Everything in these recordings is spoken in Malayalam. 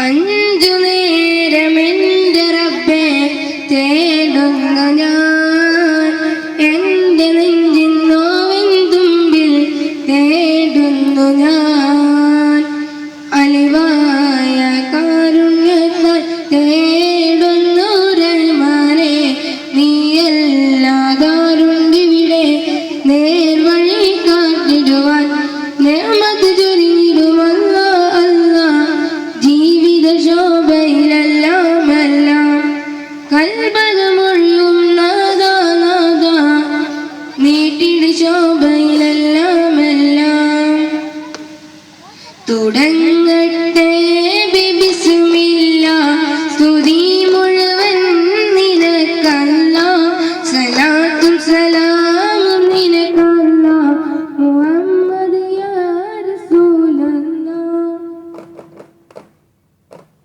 അഞ്ചു നേരമെൻ്റെ റബ്ബേ തേടുന്ന ഞാൻ, എൻ്റെ നെഞ്ചിൻ നോവിൻ തുമ്പിൽ തേടുന്നു ഞാൻ. അലിവായ കാരുണ്യത്താൽ തേടുന്നു റഹ്മാനേ, നീയല്ലാതാരുണ്ടിവിടെ നേർവഴി കാട്ടിടുവാൻ. നിഅമത്ത് ചൊരിഞ്ഞിടുമല്ലാ അല്ലാ, ജീവിത ശോഭയിലെല്ലാം എല്ലാം. കൽബകമൊഴിയും നാദാ നാദാ, നീട്ടിട് ശോഭയിലെല്ലാം എല്ലാം. തുടങ്ങട്ടെ ബിസ്മില്ലാ, സ്തുതി മുഴുവൻ നിനക്കല്ലാ, സലാത്തും സലാമും നിനക്കല്ലാ, മുഹമ്മദ് യാ റസൂലല്ലാഹ്.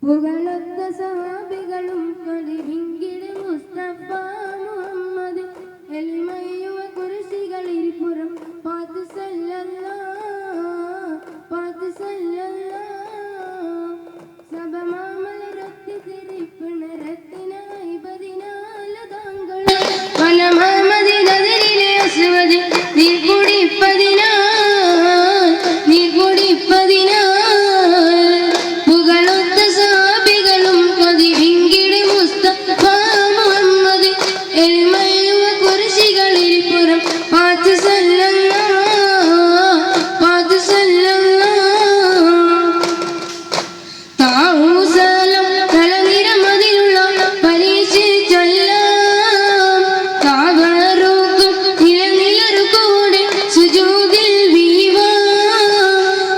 പുകളൊത്ത സഹാബികളും കടിവിങ്കിട് മുസ്തഫ മുഹമ്മദ്, എളിമയുവ കുരിശികളിരിപ്പുറം പാത്ത് സല്ലല്ലാഹ്, പാത്ത് സല്ലല്ലാഹ്. സബമാമലരത്തി തിരിപ്പിണരത്തിനായി പതിനാലതാങ്കൾ വനമാമതിലെ അസ്വദ് നീർ കുടിപ്പതിനാൽ, നീർ കുടിപ്പതിനാൽ. പുകളൊത്ത സാബികളും കൊതിവിങ്കിട് മുസ്തഫ മുഹമ്മദ്, എളിമയുവ കുരിശികളിരിപ്പുറം പാത്ത് സല്ലല്ലാഹ്, പാത്ത് സല്ലല്ലാഹ്. താവൂസലം തലനിരമതിലുള്ള പരീക്ഷിച്ചെല്ലാം, താവറൂക്കും നിലനിലറുകൂടെ സുജൂദിൽ വീവാം.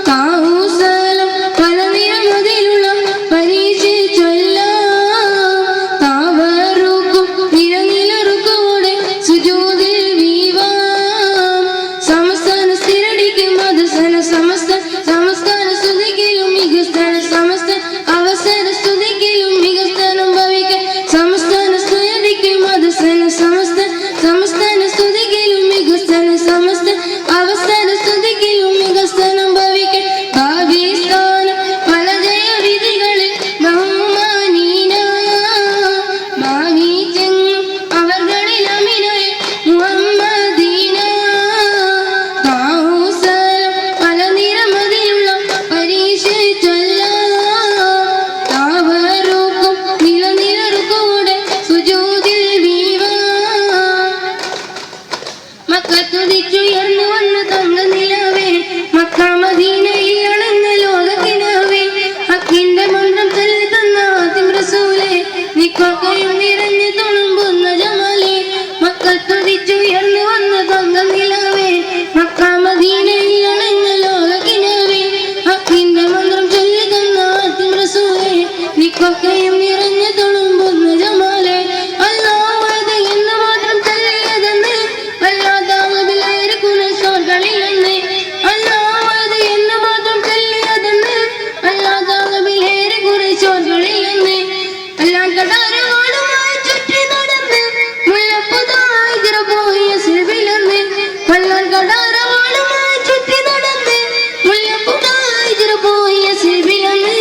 താവൂസലം തലനിരമതിലുള്ള പരീക്ഷിച്ചെല്ലാം, താവറൂക്കും നിലനിലറുകൂടെ സുജൂദിൽ വീവാം. സമസ്തന സ്ഥിരടിക്കും മധുസന സമസ്ത, സമസ്തന സ്തുതിക്കലും മികസ്ഥന സമസ്ത, അവസര സ്തുതിക്കലും മികസ്ഥനം ഭവിക്കാൻ. സമസ്തന സ്തുതിക്കും മധുസന സമസ്ത, സമസ്തന സ്തുതിക്കലും മികസ്ഥന സമസ്ത, അവസര സ്തുതിക്കലും മികസ്ഥനം ഭവിക്കാൻ. ഭാവി സ്ഥാനം പല ജയവിധികളിൽ ബഹുമാനീന, ഭാവി ചെങ്ങും അവർകളിൽ അമിനായ മുഹമ്മദീന. താവൂസലം പല നിരമതിലുള്ള പരീക്ഷിച്ചെല്ലാം, താവറൂക്കും നിലനിലറുകൂടെ സുജൂദിൽ വീവാം. മക്കത്തുതിച്ചുയർന്നു വന്ന തങ്ക നിലാവേ, മക്ക മദീനയിൽ അണഞ്ഞ ലോകക്കിനാവേ, ഹക്കിന്റെ മന്ത്രം ചൊല്ലി തന്ന ആദിം റസൂലേ, നിക്കൊക്കെയും നിറഞ്ഞു തുളുമ്പുന്ന ജമാലേ. മക്കത്തുതിച്ചുയർന്നു വന്ന തങ്ക നിലാവേ, മക്ക മദീനയിൽ അണഞ്ഞ ലോകക്കിനാവേ, ഹക്കിന്റെ മന്ത്രം ചൊല്ലി തന്ന ആദിം റസൂലേ, നിക്കൊക്കെയും നിറഞ്ഞു തുളുമ്പുന്ന ജമാലേ. അല്ലാഹു അത് എന്ന് മാത്രം ചൊല്ലിയതെന്ന് അല്ലാതാകബിലേറെ കുനശോർകളില്ലെന്ന്, അല്ലാഹു അത് എന്ന് മാത്രം ചൊല്ലിയതെന്ന് അല്ലാതാകബിലേറെ കുനശോർകളില്ലെന്ന്. എല്ലാം കടാരവാളുമായി ചുറ്റി നടന്ന് മുല്ലപ്പുതായി പോയ സിൽവിലെന്ന്, കൊല്ലാൻ കടാരവാളുമായി ചുറ്റി നടന്ന് മുല്ലപ്പുതായി പോയ സിൽവിലെന്ന്,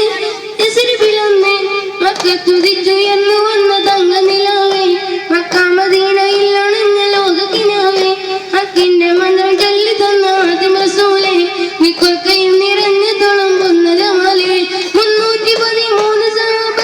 സിൽവിലെന്ന്. മക്കത്തുതിച്ചുയർന്നു വന്ന തങ്ക നിലാവേ, മക്ക മദീനയിൽ അണഞ്ഞ ലോകക്കിനാവേ, ഹക്കിന്റെ മന്ത്രം ചൊല്ലി തന്ന ആദിം റസൂലേ, നിക്കൊക്കെയും നിറഞ്ഞു തുളുമ്പുന്ന ജമാലേ. 313 സഹാബ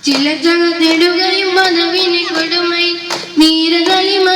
ചില തകർത്തിടുകയും പദവിനെ കൊടുമൈ വീരകളിമ